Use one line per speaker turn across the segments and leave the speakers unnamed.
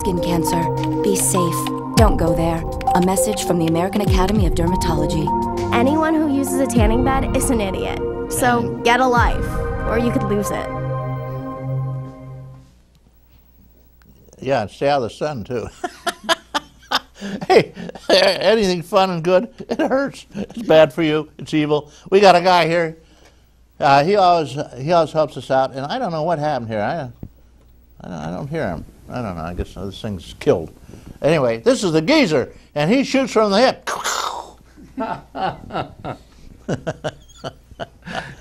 skin cancer. Be safe. Don't go there. A message from the American Academy of Dermatology.
Anyone who uses a tanning bed is an idiot. So get a life, or you could lose it.
Yeah, and stay out of the sun, too. Hey, anything fun and good, it hurts. It's bad for you. It's evil. We got a guy here. He always helps us out, and I don't know what happened here. I don't hear him. I don't know. I guess this thing's killed. Anyway, this is the geezer, and he shoots from the hip.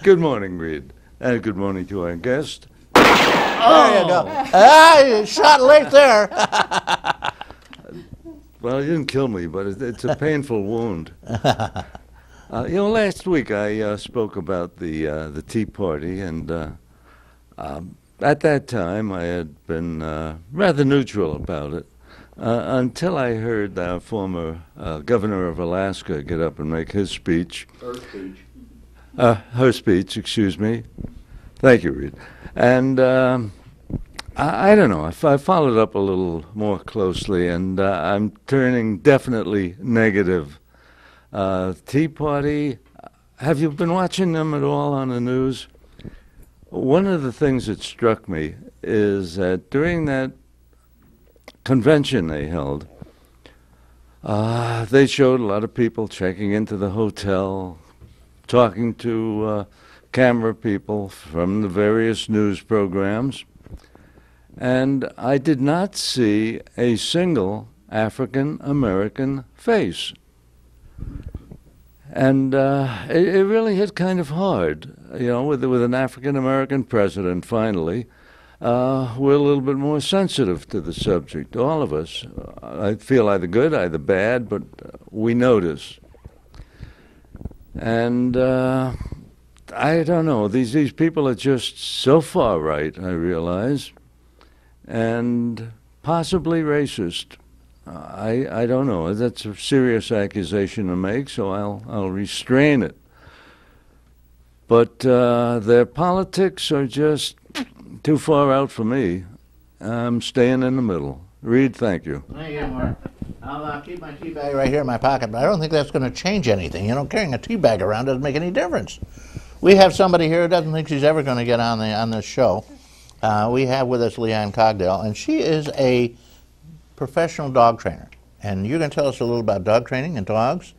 Good morning, Reed, and good morning to our guest.
There you go. Ah, shot late there.
Well, he didn't kill me, but it's a painful wound. Last week I spoke about the Tea Party, and at that time I had been rather neutral about it until I heard our former governor of Alaska get up and make his speech. Her speech, excuse me. Thank you, Reed. And I don't know. I followed up a little more closely, and I'm turning definitely negative. Tea Party, have you been watching them at all on the news? One of the things that struck me is that during that convention they held, they showed a lot of people checking into the hotel, talking to camera people from the various news programs, and I did not see a single African American face. And it really hit kind of hard, with an African American president finally. We're a little bit more sensitive to the subject, all of us. I feel either good, either bad, but we notice. And I don't know, these people are just so far right, I realize, and possibly racist. I don't know. That's a serious accusation to make, so I'll restrain it. But their politics are just too far out for me. I'm staying in the middle. Reed, thank you.
Thank you, Mark. I'll keep my tea bag right here in my pocket, but I don't think that's going to change anything. Carrying a tea bag around doesn't make any difference. We have somebody here who doesn't think she's ever going to get on this show. We have with us LeeAnne Cogdill, and she is a professional dog trainer. And you're going to tell us a little about dog training and dogs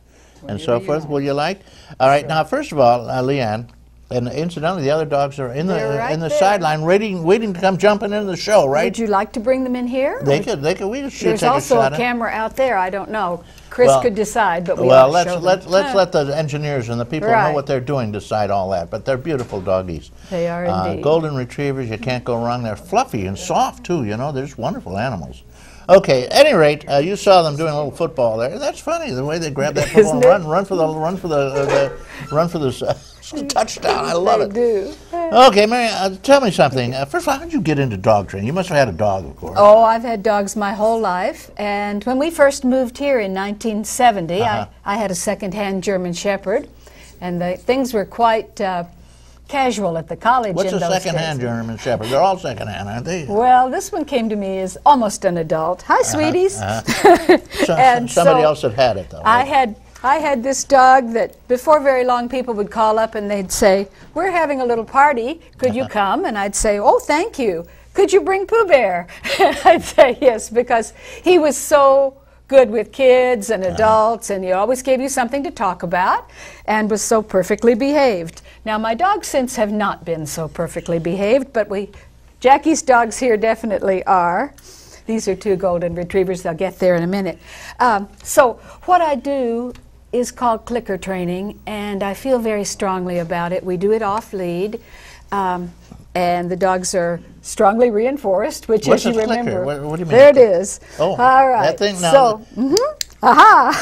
and so forth. Will you like? All right. Sure. Now, first of all, LeeAnne, and incidentally, the other dogs are in the sideline, waiting to come jumping into the show. Right?
Would you like to bring them in here?
They could. We should
There's
take
also
a shot.
A camera out there. I don't know. Chris could decide, but
let's let the engineers and the people who know what they're doing decide all that. But they're beautiful doggies.
They are indeed.
Golden retrievers. You can't go wrong. They're fluffy and soft too. They're just wonderful animals. Okay. At any rate, you saw them doing a little football there. That's funny the way they grab that football and run for the touchdown. I love it.
They do.
Okay, Mary, tell me something. First of all, how did you get into dog training? You must have had a dog, of course.
Oh, I've had dogs my whole life. And when we first moved here in 1970, I had a second-hand German Shepherd, and things were quite casual at the college.
What's a second-hand German Shepherd? They're all second-hand, aren't they?
Well, this one came to me as almost an adult. Hi, sweeties.
Somebody else had it, though. Right?
I had this dog that before very long people would call up and they'd say, "We're having a little party. Could you come?" And I'd say, "Oh, thank you. Could you bring Pooh Bear?" I'd say yes, because he was so good with kids and adults, and he always gave you something to talk about and was so perfectly behaved. Now, my dogs since have not been so perfectly behaved, but Jackie's dogs here definitely are. These are two golden retrievers. They'll get there in a minute. So what I do is called clicker training, and I feel very strongly about it. We do it off lead, and the dogs are strongly reinforced, which, as you remember,
what do you mean?
There it is.
Oh,
all right.
That thing now.
So, aha!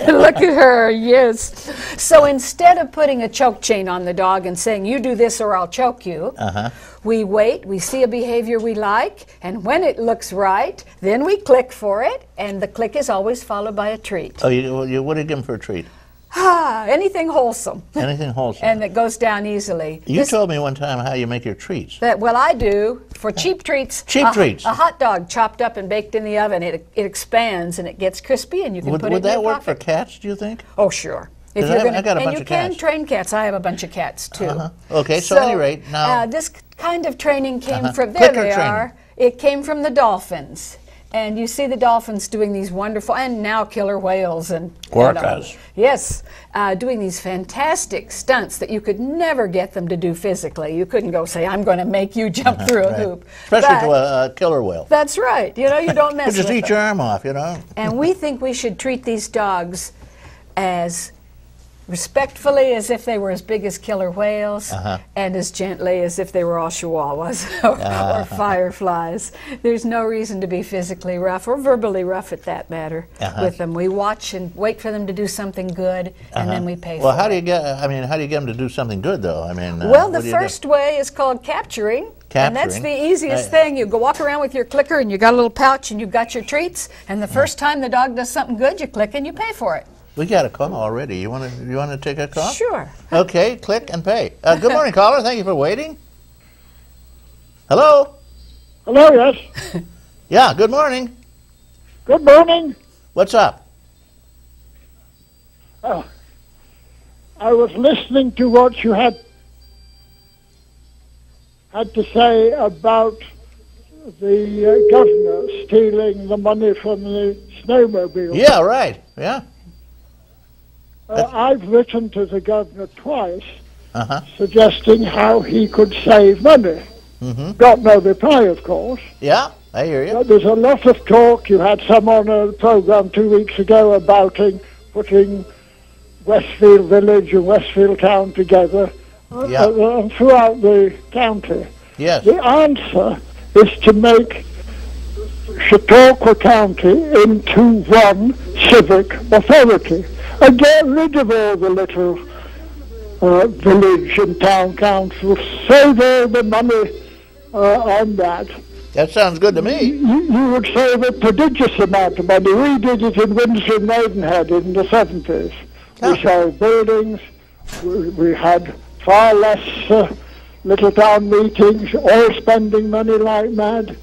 Look at her. Yes. So instead of putting a choke chain on the dog and saying, "You do this or I'll choke you," we wait. We see a behavior we like, and when it looks right, then we click for it, and the click is always followed by a treat.
Oh, what do you give them for a treat?
Anything wholesome.
Anything wholesome.
And that goes down easily.
You told me one time how you make your treats.
Well, I do. For cheap treats.
Cheap treats.
A hot dog chopped up and baked in the oven, it expands and it gets crispy, and you can put it in your
Would that work for
pocket.
cats, do you think?
Oh, sure. If
'Cause
you're
I
gonna,
got a
and
bunch
you
of
can
cats.
train cats. I have a bunch of cats too.
Okay, so at any rate, now
this kind of training came from
Clicker
they
training.
are. It came from the dolphins, and you see the dolphins doing these wonderful, and now killer whales and
orcas.
Yes, doing these fantastic stunts that you could never get them to do physically. You couldn't go say, "I'm going to make you jump through a hoop,"
Especially
But
to a killer whale.
that's right. You know, you don't mess
Just
with
eat
them.
your arm off, you know.
And we think we should treat these dogs as respectfully as if they were as big as killer whales, and as gently as if they were all chihuahuas or fireflies. There's no reason to be physically rough or verbally rough, at that matter, with them. We watch and wait for them to do something good, and then we pay
Well,
for
how
it.
do you get? I mean, how do you get them to do something good, though? I mean,
Well, the
what do you do?
first way is called capturing. And that's
Capturing.
the easiest thing. You go walk around with your clicker, and you got a little pouch, and you got your treats. And the first time the dog does something good, you click and you pay for it.
We got a call already. You want to take a call?
Sure.
Okay, click and pay. Good morning, caller. Thank you for waiting. Hello.
Hello, yes.
Yeah. Good morning.
Good morning.
What's up?
I was listening to what you had to say about the governor stealing the money from the snowmobile.
Yeah. Right. Yeah.
I've written to the governor twice
Uh-huh.
suggesting how he could save money.
Mm-hmm.
Got no reply, of course.
Yeah. I hear you.
But there's a lot of talk. You had some on a program 2 weeks ago about putting Westfield Village and Westfield Town together throughout the county.
Yes.
The answer is to make Chautauqua County into one civic authority and get rid of all the little village and town councils, save all the money on that.
That sounds good to me.
You would save a prodigious amount of money. We did it in Windsor and Maidenhead in the 70s. We sold buildings, we had far less little town meetings, all spending money like mad.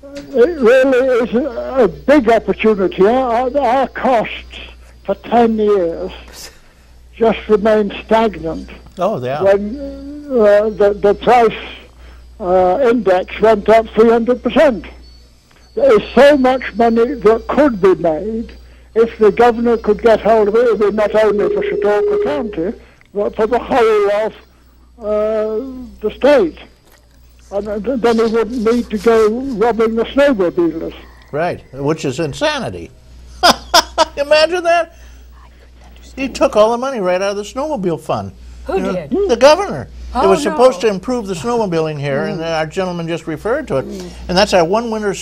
It really is a big opportunity. Our costs for 10 years just remained stagnant
Oh, yeah.
when the price index went up 300%. There is so much money that could be made if the governor could get hold of it. It would be not only for Chautauqua County, but for the whole of the state. And then he wouldn't need to go robbing the snowmobilers.
Right. Which is insanity. Imagine that. He took all the money right out of the snowmobile fund.
Who did?
The governor. It was
no.
supposed to improve the snowmobiling here, and our gentleman just referred to it. And that's our one winter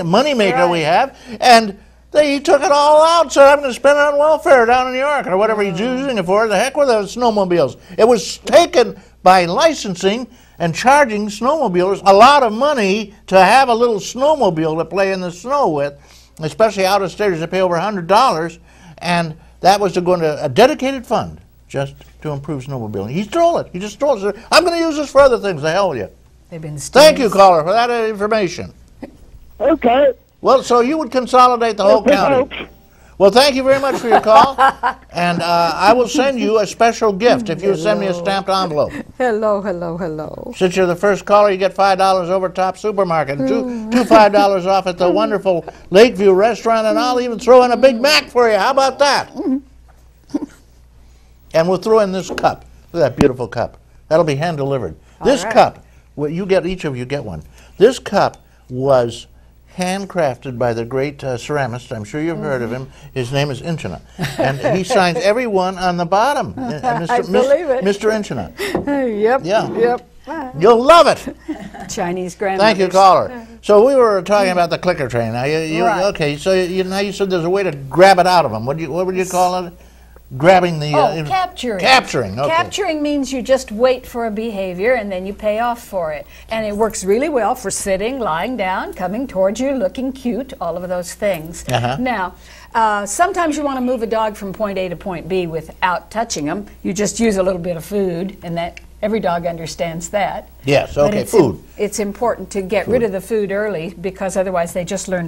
money maker we have. And he took it all out, so I'm going to spend it on welfare down in New York or whatever he's using it for. The heck with those snowmobiles. It was taken by licensing and charging snowmobilers a lot of money to have a little snowmobile to play in the snow with, especially out of staters that pay over $100. And that was to go into a dedicated fund just to improve snowmobiling. He stole it. He just stole it. So I'm going to use this for other things. The hell with you.
They've been
Thank you, caller, for that information.
Okay.
Well, so you would consolidate the whole
Hope it
county.
helps.
Well, thank you very much for your call. And I will send you a special gift if you send me a stamped envelope.
Hello, hello, hello.
Since you're the first caller, you get $5 over Top Supermarket and two $5 off at the wonderful Lakeview restaurant, and I'll even throw in a Big Mac for you. How about that? And we'll throw in this cup. Look at that beautiful cup. That'll be hand delivered. This cup, well, each of you get one. This cup was handcrafted by the great ceramist. I'm sure you've heard of him. His name is Inchina. And he signs every one on the bottom.
I believe it.
Mr. Inchina.
Yep.
Yeah.
Yep.
You'll love it.
Chinese grandmothers.
Thank you, caller. So we were talking about the clicker train. Now,
Right.
okay, so now you said there's a way to grab it out of them. What would you call it? grabbing the...
capturing.
Capturing, okay.
Capturing means you just wait for a behavior and then you pay off for it. And it works really well for sitting, lying down, coming towards you, looking cute, all of those things. Now, sometimes you want to move a dog from point A to point B without touching them. You just use a little bit of food, and that every dog understands that.
Yes, okay,
But
food.
It's important to get rid of the food early, because otherwise they just learn